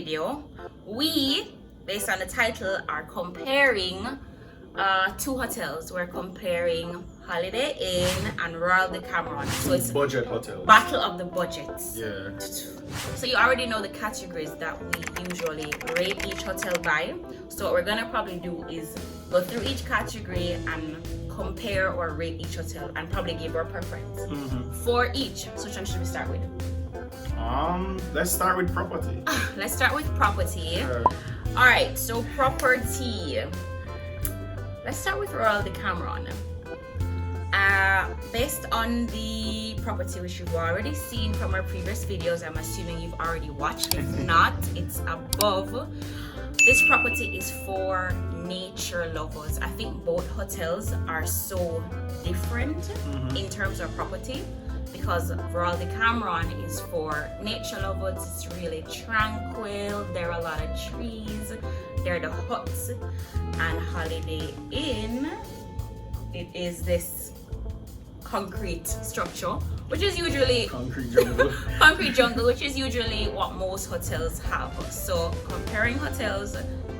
video, we, based on the title, are comparing two hotels. We're comparing Holiday Inn and Royal Decameron. So it's budget hotels. Battle of the budgets. Yeah. So you already know the categories that we usually rate each hotel by. So what we're gonna probably do is go through each category and compare or rate each hotel and probably give our preference for each. So which one should we start with? Let's start with property. Let's start with property. Yeah. All right, so property. Let's start with Royal Decameron. Based on the property which you've already seen from our previous videos, I'm assuming you've already watched. If not, it's above. This property is for nature lovers. I think both hotels are so different in terms of property, because Royal Decameron is for nature lovers. It's really tranquil. There are a lot of trees. There are the huts. And Holiday Inn, it is this concrete structure, which is usually Concrete jungle. concrete jungle, which is usually what most hotels have. So comparing hotels,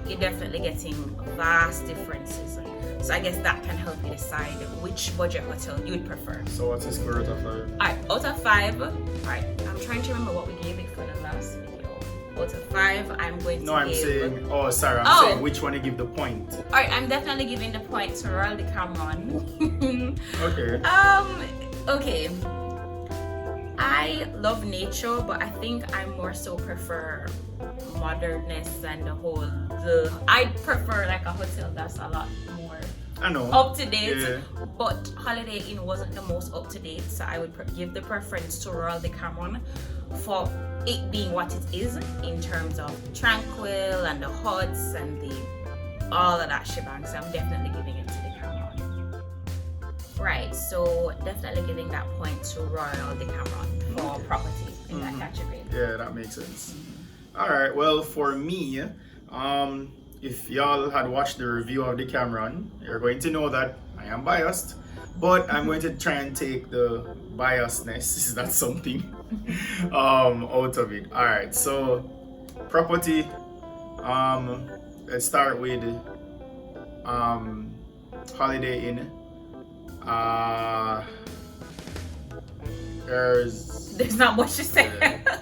you're definitely getting vast differences. So I guess that can help you decide which budget hotel you'd prefer. So what's the score out of 5? Alright, out of 5. Alright, I'm trying to remember what we gave it for the last video. Out of 5, I'm going to I'm give... saying, I'm saying which one you give the point. Alright, I'm definitely giving the point to Royal Decameron. Okay. Okay. I love nature, but I think I more so prefer modernness and I prefer like a hotel that's a lot more I know. up to date. Yeah. But Holiday Inn wasn't the most up to date, so I would give the preference to Royal Decameron for it being what it is in terms of tranquil and the huts and all of that shebang. So I'm definitely giving it to Decameron. Right, so definitely giving that point to Royal Decameron for property in that category. Yeah, that makes sense. All right. Well, for me, if y'all had watched the review of Decameron, you're going to know that I am biased, but I'm going to try and take the biasness, is that something, out of it. All right. So property. Let's start with Holiday Inn. There's not much to say.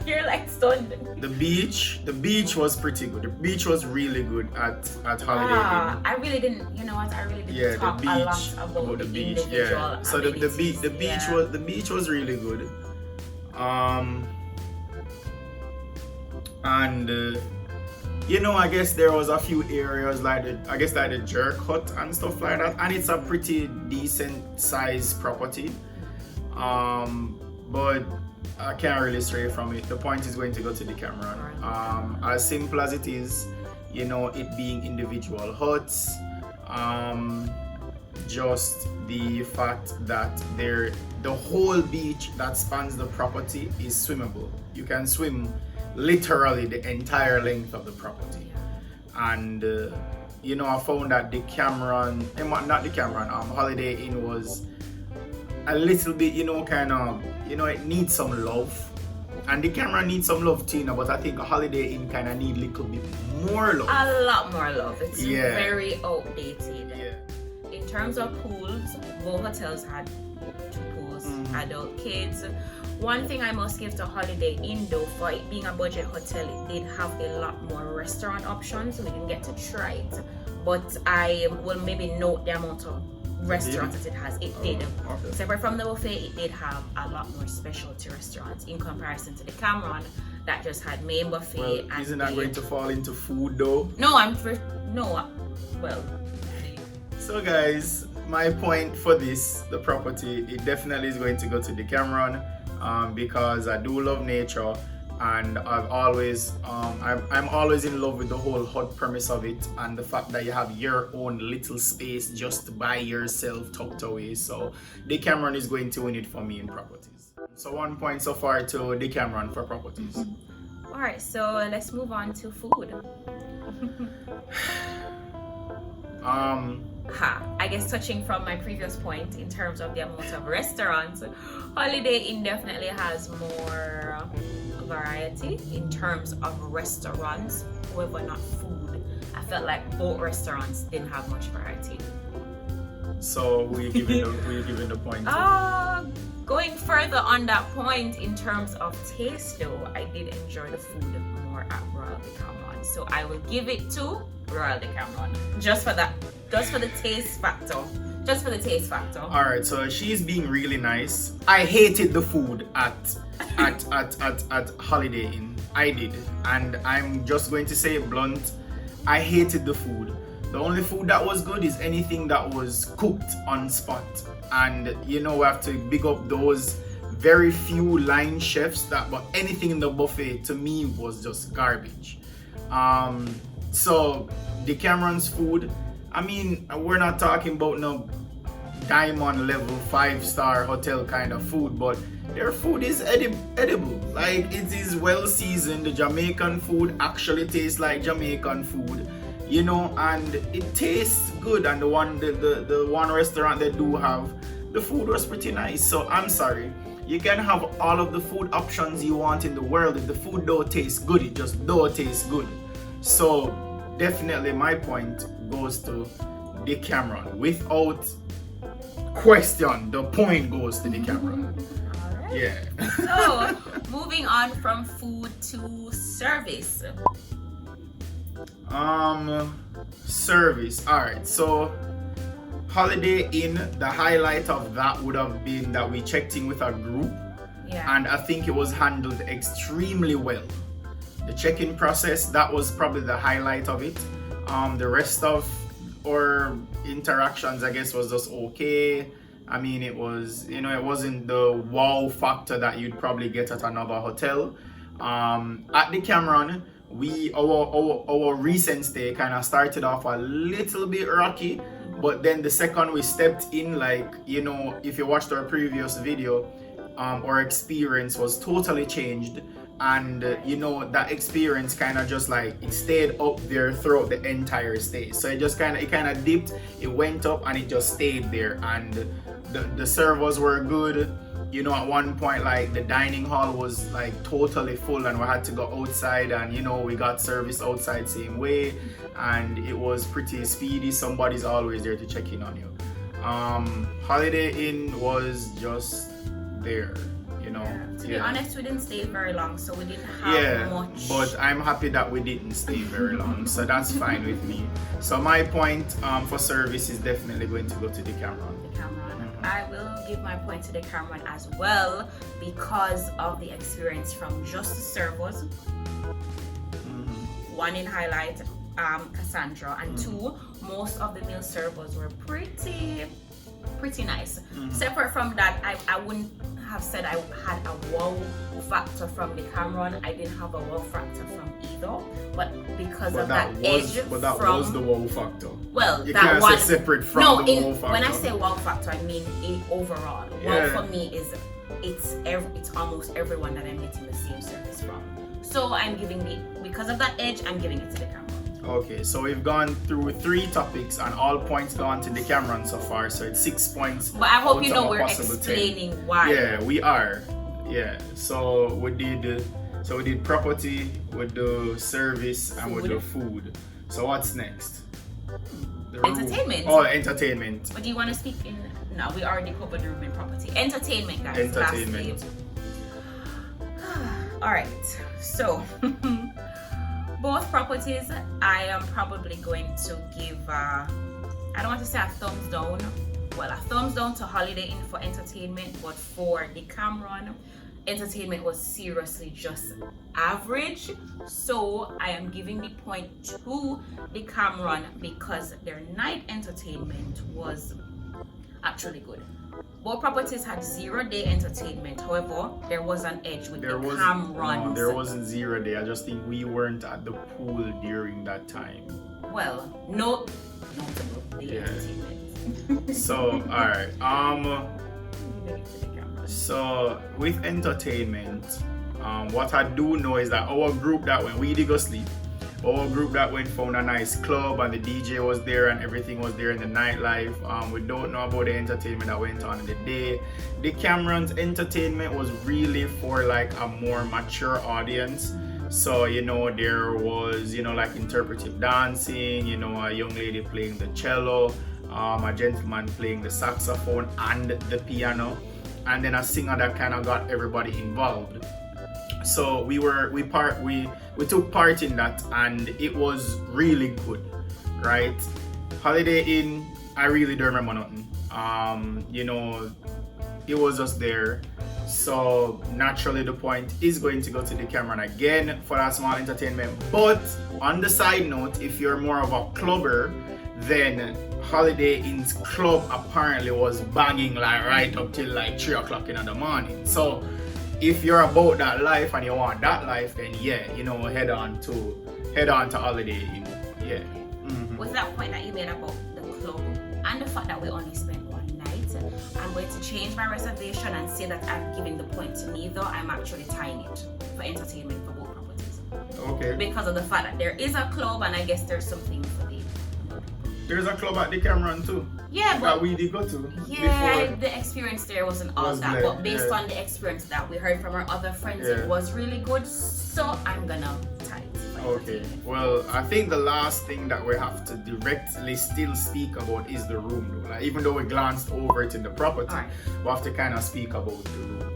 You're like stunned. The beach was pretty good. The beach was really good at Holiday Inn. I really didn't, you know what? I really didn't talk a lot about the beach. Yeah. So the beach was really good. And you know, I guess there was a few areas like the jerk hut and stuff like that, and it's a pretty decent sized property. But I can't really stray from it. The point is going to go to Decameron. As simple as it is, you know, it being individual huts, just the fact that the whole beach that spans the property is swimmable. You can swim literally the entire length of the property. And you know, I found that Holiday Inn was a little bit, you know, kind of, you know, it needs some love, and Decameron needs some love too, you know, but I think a Holiday Inn kind of need a little bit more love. A lot more love. It's very outdated. Yeah. In terms of pools, both hotels had 2 pools, adult, kids. One thing I must give to Holiday Inn though, for it being a budget hotel, it did have a lot more restaurant options, so we didn't get to try it. But I will maybe note the amount of restaurants that it has. It did. Okay. Separate from the buffet, it did have a lot more specialty restaurants in comparison to the Decameron that just had main buffet. Well, and isn't that going to fall into food though? So guys, my point for the property, it definitely is going to go to Decameron, because I do love nature, and I'm always in love with the whole hot premise of it, and the fact that you have your own little space just by yourself tucked away. So Decameron is going to win it for me in properties. So 1 point so far to Decameron for properties. All right, so let's move on to food. I guess touching from my previous point in terms of the amount of restaurants, Holiday Inn definitely has more variety in terms of restaurants, however not food. I felt like both restaurants didn't have much variety. So who you giving the point to? Going further on that point in terms of taste though, I did enjoy the food more at Royal Decameron. So I will give it to Royal Decameron. Just for the taste factor. Just for the taste factor. Alright, so she's being really nice. I hated the food at Holiday Inn. I did. And I'm just going to say it blunt. I hated the food. The only food that was good is anything that was cooked on spot. And we have to big up those very few line chefs but anything in the buffet to me was just garbage. So Decameron's food, I mean, we're not talking about no diamond level 5-star hotel kind of food, but their food is edible. Like, it is well seasoned. The Jamaican food actually tastes like Jamaican food, and it tastes good. And the one restaurant they do have, the food was pretty nice. So I'm sorry, you can have all of the food options you want in the world. If the food don't taste good, it just don't taste good. So definitely my point goes to Decameron. Without question, the point goes to Decameron. Alright. Yeah. So moving on from food to service. Service. Alright, so Holiday Inn, the highlight of that would have been that we checked in with a group. Yeah. And I think it was handled extremely well. The check-in process, that was probably the highlight of it. The rest of our interactions, I guess, was just okay. I mean, it was, it wasn't the wow factor that you'd probably get at another hotel. At Decameron, our recent stay kind of started off a little bit rocky, but then the second we stepped in, if you watched our previous video, our experience was totally changed. And that experience kind of just it stayed up there throughout the entire stay. So it kind of dipped, it went up, and it just stayed there. And the servers were good. At one point, the dining hall was totally full, and we had to go outside, and we got service outside same way, and it was pretty speedy. Somebody's always there to check in on you. Holiday Inn was just there. To be honest, we didn't stay very long, so we didn't have much. But I'm happy that we didn't stay very long, so that's fine with me. So my point for service is definitely going to go to Decameron. I will give my point to Decameron as well because of the experience from just the servers. One in highlight, Cassandra, and two, most of the meal servers were pretty nice. Separate from that, I wouldn't have said I had a wow factor from Decameron. I didn't have a wow factor from either, but because of that edge was the wow factor. Well, you that can't one say separate from the wow factor. When I say wow factor, I mean overall. Wow for me is it's almost everyone that I'm getting the same service from. So I'm giving because of that edge, I'm giving it to Decameron. Okay, so we've gone through 3 topics and all points gone to Decameron so far, so it's 6 points. But I hope you know we're explaining 10. Why. Yeah, we are. Yeah, so we did property, we do service, and we do food. So what's next? Entertainment. Oh, entertainment. But do you want to speak in? No, we already covered the room in property. Entertainment, guys. Entertainment. All right, so. Both properties, I am probably going to give, I don't want to say a thumbs down. Well, a thumbs down to Holiday Inn for entertainment, but for Decameron, entertainment was seriously just average. So I am giving the point to Decameron because their night entertainment was actually good. Both properties had 0-day entertainment. However, there was an edge with Decameron. No, there wasn't 0 day. I just think we weren't at the pool during that time. Well, notable day entertainment. So, alright. So with entertainment, what I do know is that our group that when we did go sleep, our group that went found a nice club, and the DJ was there and everything was there in the nightlife. We don't know about the entertainment that went on in the day. Decameron's entertainment was really for like a more mature audience. So, you know, there was, you know, like interpretive dancing, you know, a young lady playing the cello, a gentleman playing the saxophone and the piano, and then a singer that kind of got everybody involved. So we took part in that, and it was really good, right? Holiday Inn, I really don't remember nothing. You know, it was just there. So naturally the point is going to go to Decameron again for that small entertainment. But on the side note, if you're more of a clubber, then Holiday Inn's club apparently was banging like right up till like 3 o'clock in the morning. So if you're about that life and you want that life, then yeah, you know, head on to Holiday Inn. Yeah. Mm-hmm. With that point that you made about the club and the fact that we only spent one night, I'm going to change my reservation and say that I'm giving the point to neither. I'm actually tying it for entertainment for both properties. Okay. Because of the fact that there is a club, and I guess there's something for the. There's a club at Decameron too. Yeah, but that we did go to. Yeah, before. the experience there wasn't all that, but based on the experience that we heard from our other friends, it was really good. So I'm gonna tie it. Okay. Well, I think the last thing that we have to directly still speak about is the room, though. Like, even though we glanced over it in the property, we have to kind of speak about the room,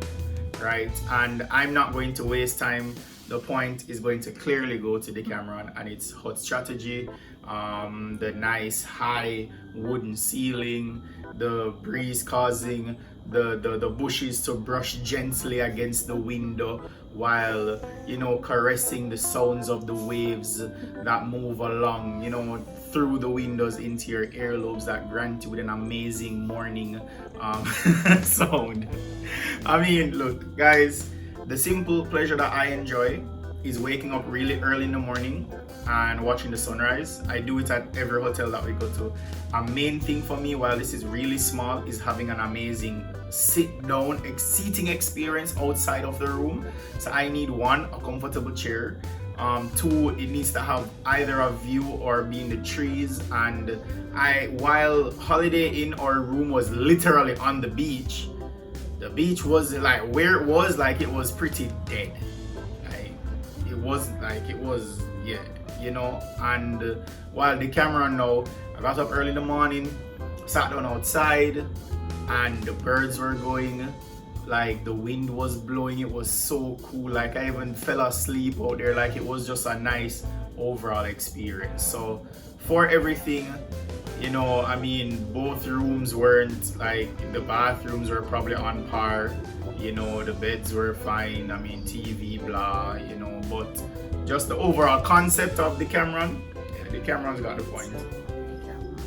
right? And I'm not going to waste time. The point is going to clearly go to Decameron and its hot strategy, the nice high wooden ceiling, the breeze causing the bushes to brush gently against the window while, you know, caressing the sounds of the waves that move along, you know, through the windows into your earlobes that grant you with an amazing morning sound. I mean, look, guys, the simple pleasure that I enjoy is waking up really early in the morning and watching the sunrise. I do it at every hotel that we go to. A main thing for me, while this is really small, is having an amazing sit-down seating experience outside of the room. So I need one, a comfortable chair. Two, it needs to have either a view or be in the trees. And while Holiday Inn or room was literally on the beach was like where it was pretty dead. Yeah, you know. And while Decameron now, I got up early in the morning, sat down outside, and the birds were going, like the wind was blowing. It was so cool. Like I even fell asleep out there. Like it was just a nice overall experience. So for everything, you know, I mean, both rooms weren't like, the bathrooms were probably on par, you know, the beds were fine, I mean, TV, blah, you know, but just the overall concept of Decameron, Decameron's got the point.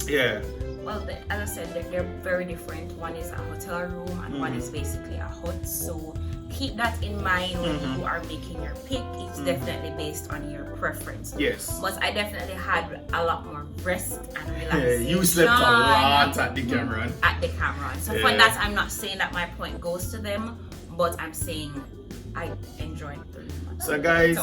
Yeah. Well, as I said, they're very different. One is a hotel room and one is basically a hut. So keep that in mind when you are making your pick. It's definitely based on your preference. Yes. But I definitely had a lot more rest and relaxation. Yeah, you slept a lot at Decameron. At Decameron. So for that, I'm not saying that my point goes to them, but I'm saying I enjoyed the room. So guys,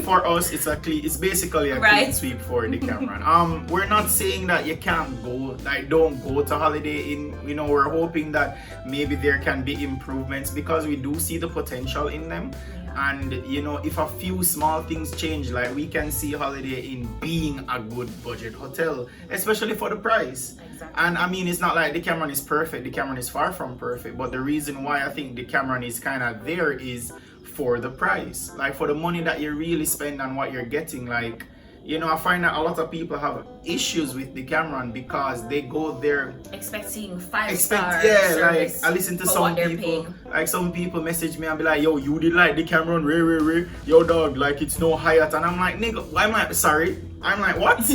for us, it's basically a clean sweep for Decameron. We're not saying that you can't go, like don't go to Holiday Inn. You know, we're hoping that maybe there can be improvements because we do see the potential in them. And you know, if a few small things change, like we can see Holiday Inn being a good budget hotel, especially for the price. Exactly. And I mean, it's not like Decameron is perfect. Decameron is far from perfect. But the reason why I think Decameron is kind of there is for the price, like for the money that you really spend on what you're getting. Like, you know, I find that a lot of people have issues with Decameron because they go there expecting five-star like I listen to some people, like some people message me and be like, yo, you did like Decameron, Ray, yo dog, like it's no Hyatt. And I'm like, nigga, I'm like, sorry, I'm like, what?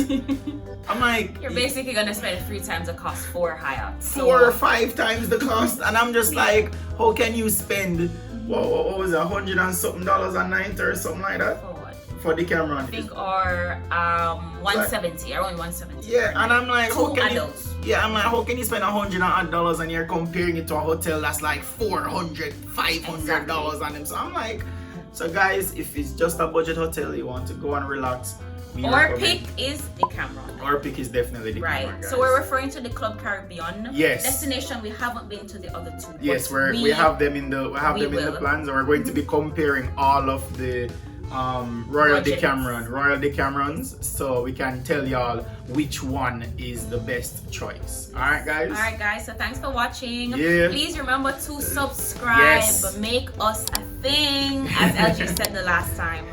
I'm like, you're basically gonna spend 3 times the cost for Hyatt, 4 or 5 times the cost. And I'm just like, how can you spend what was it, $100 and something a night or something like that? For Decameron, I think, or 170, around 170. Yeah, and I'm like, how can you spend $100 and you're comparing it to a hotel that's like $400, $500 on them? So I'm like, so guys, if it's just a budget hotel, you want to go and relax, Our pick is Decameron. Our pick is definitely Decameron, Right. guys. So we're referring to the Club Caribbean Yes. destination. We haven't been to the other two. Yes, but we have them in the in the will. plans. We're going to be comparing all of the Royal Budgets. Decamerons, so we can tell y'all which one is the best choice. All right, guys. All right, guys. So thanks for watching. Yeah. Please remember to subscribe. Yes. Make us a thing, as LG said the last time.